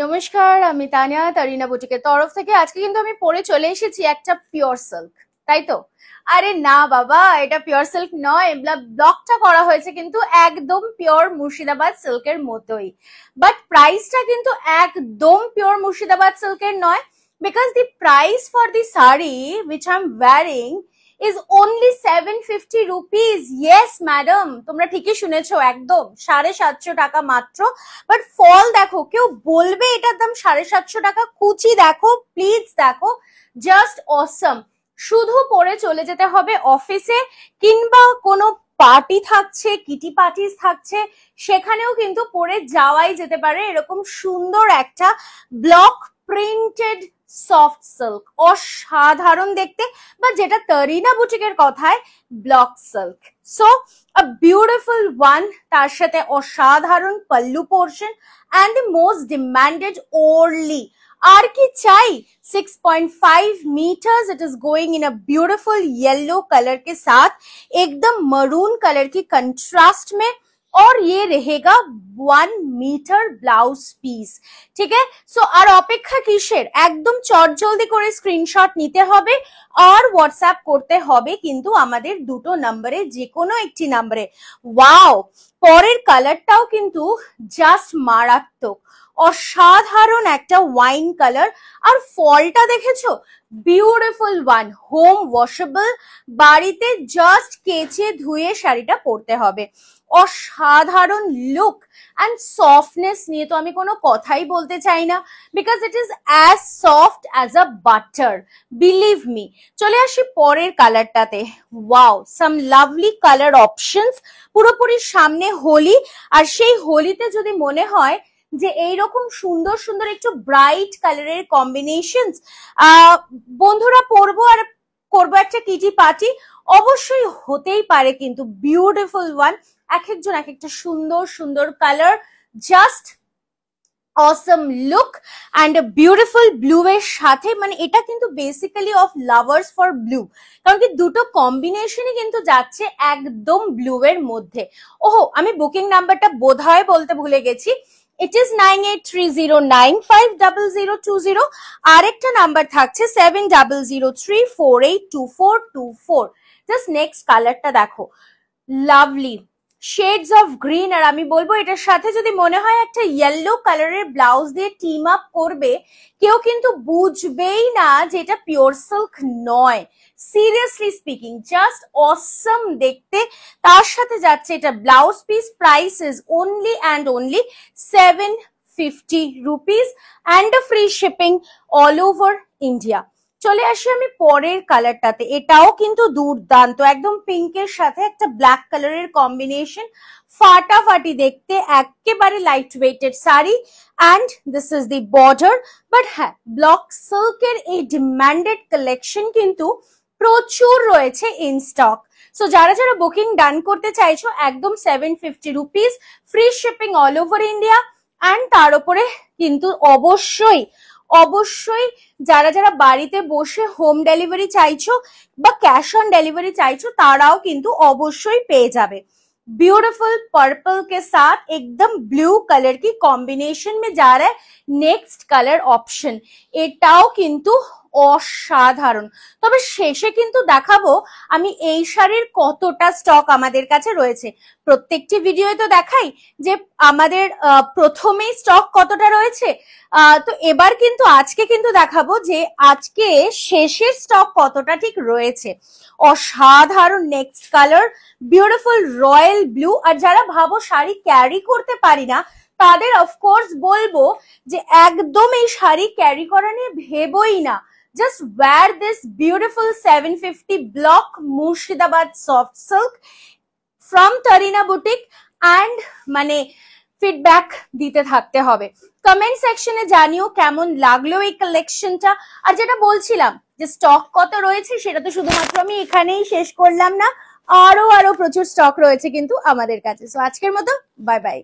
নমস্কার, আমি তানিয়া তারিনা বুটিকের তরফ থেকে। আজকে কিন্তু আমি পরে চলে এসেছি একটা পিওর সিল্ক, তাই তো? আরে না বাবা, এটা পিওর সিল্ক নয়। ব্লকটা করা হয়েছে কিন্তু একদম পিওর মুর্শিদাবাদ সিল্কের মতোই, বাট প্রাইসটা কিন্তু একদম পিওর মুর্শিদাবাদ সিল্কের নয়, because the price for the sari which I'm wearing is only 750 rupees. Yes madam, তোমরা ঠিকই শুনেছো, একদম 750 টাকা মাত্র। বাট ফল দেখো, কেউ বলবে এটার দাম 750 টাকা? কুচি দেখো, প্লিজ দেখো, জাস্ট অসম। শুধু পরে চলে যেতে হবে অফিসে, কিংবা কোনো পার্টি থাকছে, কিটি পার্টিস থাকছে, সেখানেও কিন্তু পরে যাওয়াই যেতে পারে। এরকম সুন্দর একটা ব্লক প্রিন্টেড সফট সিল্ক, অসাধারণ দেখতে, বা যেটা তরিনা বুটিকের কথায় block silk. So a beautiful one, তার সাথে অসাধারণ pallu portion and the most demanded orly। আর কি চাই? 6.5 meters, it is going in a beautiful yellow color के साथ, एकदम maroon color की contrast में, और ये रहेगा 1 मीटर ब्लाउज পিস। ঠিক আছে? সো আর অপেক্ষা কিসের? একদম চটজলদি করে স্ক্রিনশট নিতে হবে আর হোয়াটসঅ্যাপ করতে হবে কিন্তু আমাদের দুটো নম্বরে, যে কোনো একটি নম্বরে। ওয়াও, পরের কালারটাও কিন্তু জাস্ট মারাত্মক, অসাধারণ একটা ওয়াইন কালার। আর ফলটা দেখেছো? বিউটিফুল ওয়ান, হোম ওয়াশেবল, বাড়িতে জাস্ট কেচে ধুয়ে শাড়িটা পরতে হবে। অসাধারণ লুক অ্যান্ড সফটনেস নিয়ে তো আমি কোনো কথাই বলতে চাই না, because it is as soft as a butter, believe me. চলে আসি পরের কালারটাতে। ওয়াও, সাম লাভলি কালার অপশনস। পুরোপুরি সামনে হোলি, আর সেই হোলিতে যদি মনে হয় যে এইরকম সুন্দর সুন্দর একটু ব্রাইট কালারের কম্বিনেশন বন্ধুরা পরবো আর করবো একটা কিটি পার্টি, অবশ্যই হতেই পারে কিন্তু বিউটিফুল ওয়ান। এক একজন এক একটা সুন্দর সুন্দর colour, just Assam look and beautiful blue এর সাথে। মানে এটা কিন্তু basically of lovers for blue, কারণ কি দুটো কম্বিনেশনই কিন্তু যাচ্ছে একদম ব্লু এর মধ্যে। ওহো, আমি বুকিং নাম্বারটা বোধহয় বলতে ভুলে গেছি। It is 9830950020। আরেকটা নাম্বার থাকছে 7003482424। জাস্ট নেক্সট কালারটা দেখো, লাভলি শেডস অফ গ্রিন। আর আমি বলবো এটার সাথে যদি মনে হয় একটা ইয়েলো কালারের ব্লাউজ দিয়ে টিম আপ করবে, কেউ কিন্তু বুঝবেই না যে এটা পিওর সিল্ক নয়। সিরিয়াসলি স্পিকিং, জাস্ট অসম দেখতে। তার সাথে যাচ্ছে এটা blouse piece. Price is only and only 750 rupees and a free shipping all over India। চলে আসি আমি পরের কালারটাতে। এটাও কিন্তু দুর্দান্ত, একদম পিঙ্কের সাথে একটা ব্ল্যাক কালারের কম্বিনেশন, ফাটাফাটি দেখতে, একেবারে light weighted sari. And this is the border. But হ্যাঁ, ব্লক সিল্কের এই ডিমান্ডেড কালেকশন কিন্তু প্রচুর রয়েছে ইন স্টক। সো যারা যারা বুকিং ডান করতে চাইছো, একদম 750 rupees, free shipping all over India. And তার উপরে কিন্তু অবশ্যই অবশ্যই যারা যারা বাড়িতে বসে হোম ডেলিভারি চাইছো বা ক্যাশ অন ডেলিভারি চাইছো, তারাও কিন্তু অবশ্যই পেয়ে যাবে। ब्यूटिफुल पर्पल के साथ एकदम ब्लू कलर की कॉम्बिनेशन में जा रहा है नेक्स्ट कलर ऑप्शन। এটাও কিন্তু অসাধারণ। তবে শেষে কিন্তু দেখাবো আমি এই শাড়ির কতটা স্টক আমাদের কাছে রয়েছে। প্রত্যেকটি ভিডিওতে তো দেখাই যে আমাদের প্রথমেই স্টক কতটা রয়েছে। তো এবার কিন্তু আজকে কিন্তু দেখাবো যে আজকে শেষের স্টক কতটা ঠিক রয়েছে। অসাধারণ next colour, beautiful royal blue. আর যারা ভাবো শাড়ি ক্যারি করতে পারি না, তাদের অফকোর্স বলবো যে একদম এই শাড়ি ক্যারি করা নিয়ে ভেবোই না। Just wear this beautiful 750 block Murshidabad soft silk from Tarina Boutique and মানে ফিডব্যাক দিতে থাকতে হবে। কমেন্ট সেকশনে জানিও কেমন লাগলো এই কালেকশনটা। আর যেটা বলছিলাম যে স্টক কত রয়েছে, সেটা তো শুধুমাত্র আমি এখানেই শেষ করলাম না, আরো প্রচুর স্টক রয়েছে কিন্তু আমাদের কাছে। সো আজকের মতো বাই বাই।